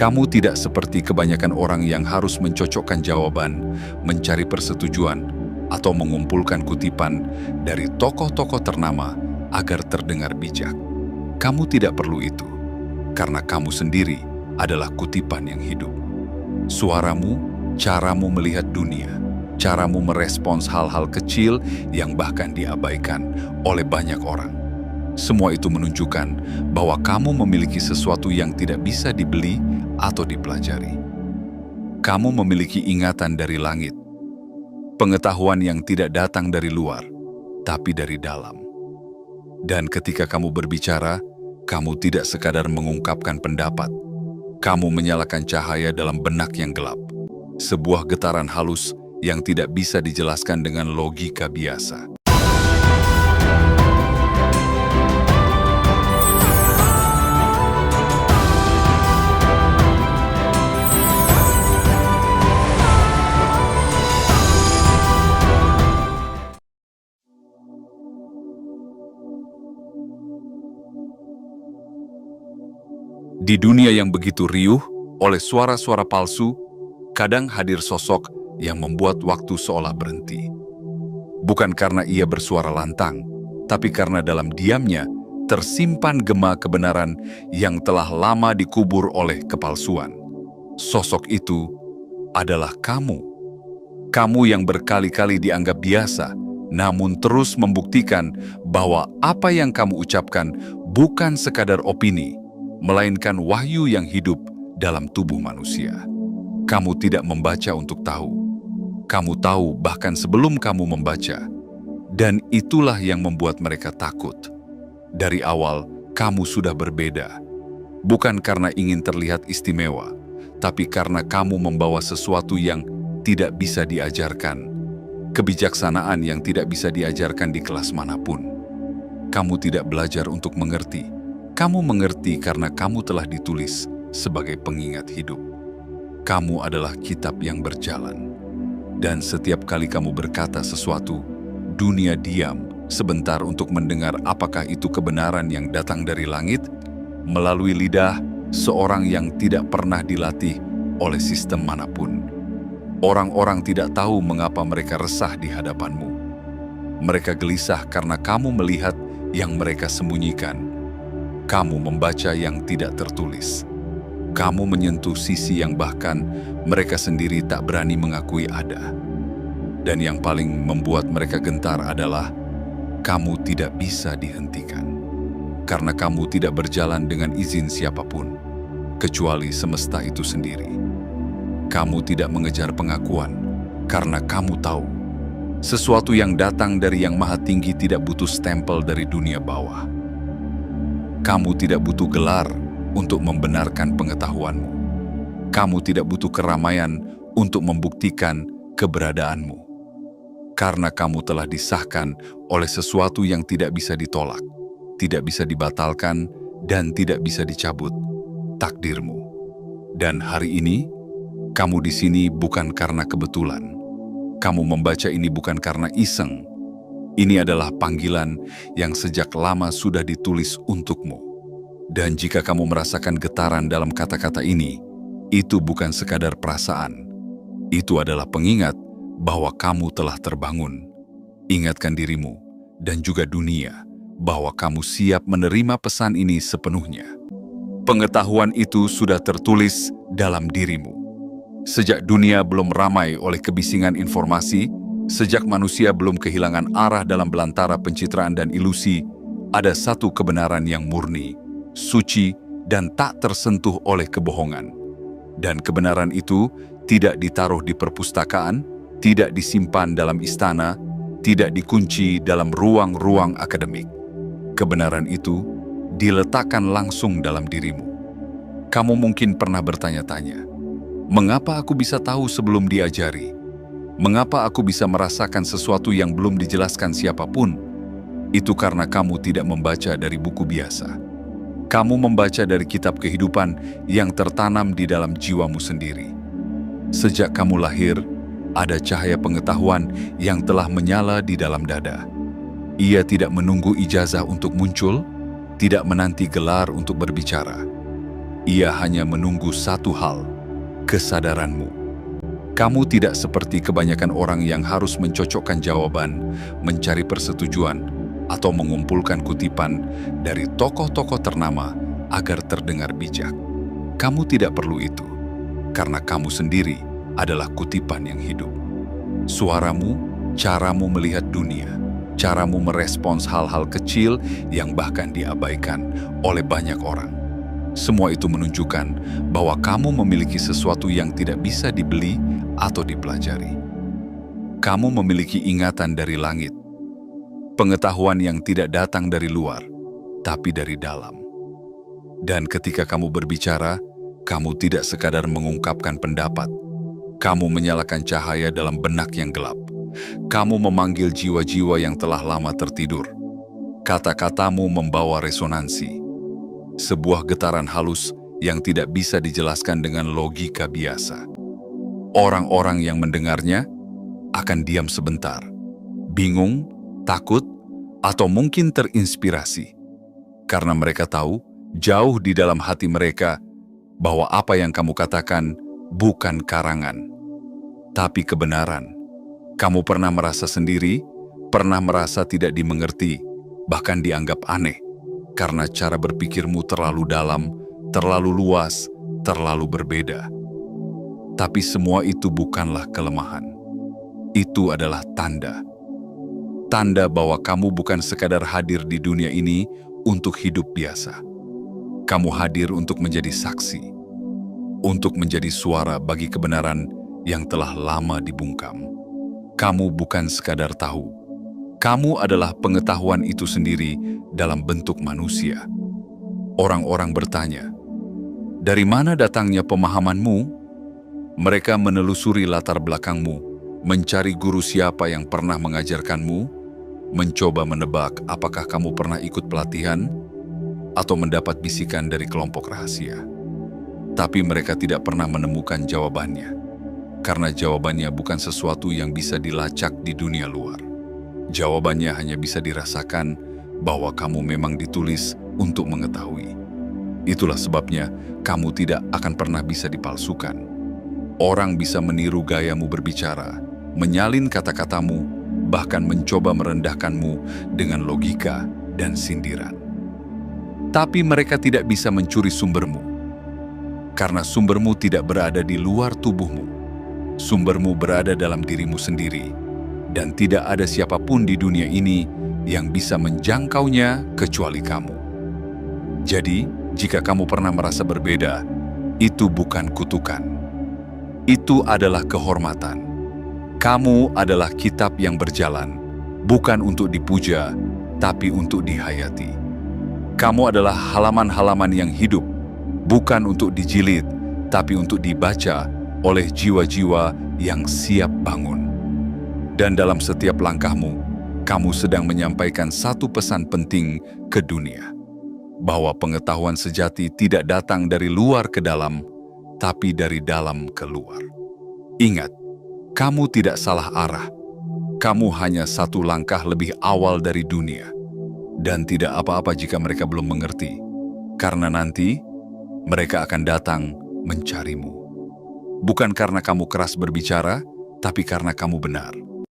Kamu tidak seperti kebanyakan orang yang harus mencocokkan jawaban, mencari persetujuan, atau mengumpulkan kutipan dari tokoh-tokoh ternama agar terdengar bijak. Kamu tidak perlu itu, karena kamu sendiri adalah kutipan yang hidup. Suaramu, caramu melihat dunia, caramu merespons hal-hal kecil yang bahkan diabaikan oleh banyak orang. Semua itu menunjukkan bahwa kamu memiliki sesuatu yang tidak bisa dibeli atau dipelajari. Kamu memiliki ingatan dari langit, pengetahuan yang tidak datang dari luar, tapi dari dalam. Dan ketika kamu berbicara, kamu tidak sekadar mengungkapkan pendapat. Kamu menyalakan cahaya dalam benak yang gelap, sebuah getaran halus yang tidak bisa dijelaskan dengan logika biasa. Di dunia yang begitu riuh oleh suara-suara palsu, kadang hadir sosok yang membuat waktu seolah berhenti. Bukan karena ia bersuara lantang, tapi karena dalam diamnya tersimpan gema kebenaran yang telah lama dikubur oleh kepalsuan. Sosok itu adalah kamu. Kamu yang berkali-kali dianggap biasa, namun terus membuktikan bahwa apa yang kamu ucapkan bukan sekadar opini, melainkan wahyu yang hidup dalam tubuh manusia. Kamu tidak membaca untuk tahu. Kamu tahu bahkan sebelum kamu membaca. Dan itulah yang membuat mereka takut. Dari awal, kamu sudah berbeda. Bukan karena ingin terlihat istimewa, tapi karena kamu membawa sesuatu yang tidak bisa diajarkan. Kebijaksanaan yang tidak bisa diajarkan di kelas manapun. Kamu tidak belajar untuk mengerti. Kamu mengerti karena kamu telah ditulis sebagai pengingat hidup. Kamu adalah kitab yang berjalan. Dan setiap kali kamu berkata sesuatu, dunia diam sebentar untuk mendengar apakah itu kebenaran yang datang dari langit, melalui lidah seorang yang tidak pernah dilatih oleh sistem manapun. Orang-orang tidak tahu mengapa mereka resah di hadapanmu. Mereka gelisah karena kamu melihat yang mereka sembunyikan. Kamu membaca yang tidak tertulis. Kamu menyentuh sisi yang bahkan mereka sendiri tak berani mengakui ada. Dan yang paling membuat mereka gentar adalah kamu tidak bisa dihentikan. Karena kamu tidak berjalan dengan izin siapapun, kecuali semesta itu sendiri. Kamu tidak mengejar pengakuan, karena kamu tahu sesuatu yang datang dari Yang Maha Tinggi tidak butuh stempel dari dunia bawah. Kamu tidak butuh gelar untuk membenarkan pengetahuanmu. Kamu tidak butuh keramaian untuk membuktikan keberadaanmu. Karena kamu telah disahkan oleh sesuatu yang tidak bisa ditolak, tidak bisa dibatalkan, dan tidak bisa dicabut, takdirmu. Dan hari ini, kamu di sini bukan karena kebetulan. Kamu membaca ini bukan karena iseng. Ini adalah panggilan yang sejak lama sudah ditulis untukmu. Dan jika kamu merasakan getaran dalam kata-kata ini, itu bukan sekadar perasaan. Itu adalah pengingat bahwa kamu telah terbangun. Ingatkan dirimu dan juga dunia bahwa kamu siap menerima pesan ini sepenuhnya. Pengetahuan itu sudah tertulis dalam dirimu. Sejak dunia belum ramai oleh kebisingan informasi, sejak manusia belum kehilangan arah dalam belantara pencitraan dan ilusi, ada satu kebenaran yang murni, suci, dan tak tersentuh oleh kebohongan. Dan kebenaran itu tidak ditaruh di perpustakaan, tidak disimpan dalam istana, tidak dikunci dalam ruang-ruang akademik. Kebenaran itu diletakkan langsung dalam dirimu. Kamu mungkin pernah bertanya-tanya, mengapa aku bisa tahu sebelum diajari? Mengapa aku bisa merasakan sesuatu yang belum dijelaskan siapapun? Itu karena kamu tidak membaca dari buku biasa. Kamu membaca dari kitab kehidupan yang tertanam di dalam jiwamu sendiri. Sejak kamu lahir, ada cahaya pengetahuan yang telah menyala di dalam dada. Ia tidak menunggu ijazah untuk muncul, tidak menanti gelar untuk berbicara. Ia hanya menunggu satu hal, kesadaranmu. Kamu tidak seperti kebanyakan orang yang harus mencocokkan jawaban, mencari persetujuan, atau mengumpulkan kutipan dari tokoh-tokoh ternama agar terdengar bijak. Kamu tidak perlu itu, karena kamu sendiri adalah kutipan yang hidup. Suaramu, caramu melihat dunia, caramu merespons hal-hal kecil yang bahkan diabaikan oleh banyak orang. Semua itu menunjukkan bahwa kamu memiliki sesuatu yang tidak bisa dibeli atau dipelajari. Kamu memiliki ingatan dari langit, pengetahuan yang tidak datang dari luar, tapi dari dalam. Dan ketika kamu berbicara, kamu tidak sekadar mengungkapkan pendapat. Kamu menyalakan cahaya dalam benak yang gelap. Kamu memanggil jiwa-jiwa yang telah lama tertidur. Kata-katamu membawa resonansi. Sebuah getaran halus yang tidak bisa dijelaskan dengan logika biasa. Orang-orang yang mendengarnya akan diam sebentar, bingung, takut, atau mungkin terinspirasi. Karena mereka tahu, jauh di dalam hati mereka, bahwa apa yang kamu katakan bukan karangan, tapi kebenaran. Kamu pernah merasa sendiri, pernah merasa tidak dimengerti, bahkan dianggap aneh, karena cara berpikirmu terlalu dalam, terlalu luas, terlalu berbeda. Tapi semua itu bukanlah kelemahan. Itu adalah tanda. Tanda bahwa kamu bukan sekadar hadir di dunia ini untuk hidup biasa. Kamu hadir untuk menjadi saksi, untuk menjadi suara bagi kebenaran yang telah lama dibungkam. Kamu bukan sekadar tahu. Kamu adalah pengetahuan itu sendiri dalam bentuk manusia. Orang-orang bertanya, "Dari mana datangnya pemahamanmu?" Mereka menelusuri latar belakangmu, mencari guru siapa yang pernah mengajarkanmu, mencoba menebak apakah kamu pernah ikut pelatihan, atau mendapat bisikan dari kelompok rahasia. Tapi mereka tidak pernah menemukan jawabannya, karena jawabannya bukan sesuatu yang bisa dilacak di dunia luar. Jawabannya hanya bisa dirasakan bahwa kamu memang ditulis untuk mengetahui. Itulah sebabnya kamu tidak akan pernah bisa dipalsukan. Orang bisa meniru gayamu berbicara, menyalin kata-katamu, bahkan mencoba merendahkanmu dengan logika dan sindiran. Tapi mereka tidak bisa mencuri sumbermu, karena sumbermu tidak berada di luar tubuhmu. Sumbermu berada dalam dirimu sendiri, dan tidak ada siapapun di dunia ini yang bisa menjangkaunya kecuali kamu. Jadi, jika kamu pernah merasa berbeda, itu bukan kutukan. Itu adalah kehormatan. Kamu adalah kitab yang berjalan, bukan untuk dipuja, tapi untuk dihayati. Kamu adalah halaman-halaman yang hidup, bukan untuk dijilid, tapi untuk dibaca oleh jiwa-jiwa yang siap bangun. Dan dalam setiap langkahmu, kamu sedang menyampaikan satu pesan penting ke dunia, bahwa pengetahuan sejati tidak datang dari luar ke dalam, tapi dari dalam ke luar. Ingat, kamu tidak salah arah. Kamu hanya satu langkah lebih awal dari dunia. Dan tidak apa-apa jika mereka belum mengerti, karena nanti mereka akan datang mencarimu. Bukan karena kamu keras berbicara, tapi karena kamu benar.